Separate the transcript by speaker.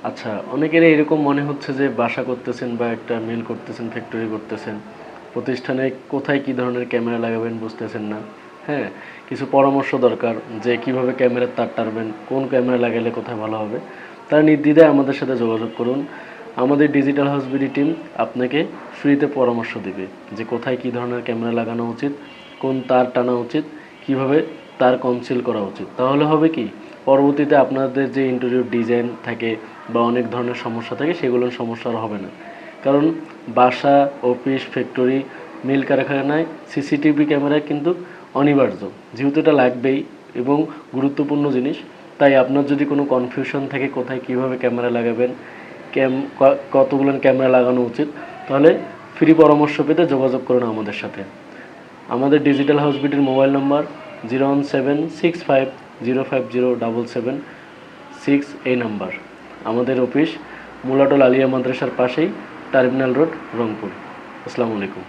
Speaker 1: আচ্ছা, অনেকেরই এরকম মনে হচ্ছে যে বাসা করতেছেন বা একটা মিল করতেছেন, ফ্যাক্টরি করতেছেন। প্রতিষ্ঠানে কোথায় কী ধরনের ক্যামেরা লাগাবেন বুঝতেছেন না। হ্যাঁ? কিছু পরামর্শ দরকার যে কিভাবে ক্যামেরার তার টানবেন, কোন ক্যামেরা লাগালে কোথায় ভালো হবে। তারা নির্দ্বিধায় আমাদের সাথে যোগাযোগ করুন। আমাদের ডিজিটাল হাউস বিডি টিম আপনাকে ফ্রিতে পরামর্শ দিবে যে কোথায় কী ধরনের ক্যামেরা লাগানো উচিত, কোন তার টানা উচিত, কিভাবে তার কনসিল করা উচিত। তাহলে হবে কি পরবর্তীতে আপনাদের যে ইন্টেরিয়র ডিজাইন থাকে বা অনেক ধরনের সমস্যা থাকে সেগুলোর সমস্যা আর হবে না। কারণ বাসা, অফিস, ফ্যাক্টরি, মিল কারখানায় সিসিটিভি ক্যামেরা কিন্তু অনিবার্য, যেহেতু এটা লাগবেই এবং গুরুত্বপূর্ণ জিনিস। তাই আপনার যদি কোনো কনফিউশন থাকে কোথায় কীভাবে ক্যামেরা লাগাবেন, কতগুলো ক্যামেরা লাগানো উচিত, তাহলে ফ্রি পরামর্শ পেতে যোগাযোগ করুন আমাদের সাথে। আমাদের ডিজিটাল হাউস বিটির মোবাইল নম্বর 01765050776 এই নাম্বার। আমাদের অফিস মুলাটল আলিয়া মাদ্রাসার পাশেই, টার্মিনাল রোড, রংপুর। আসসালামু আলাইকুম।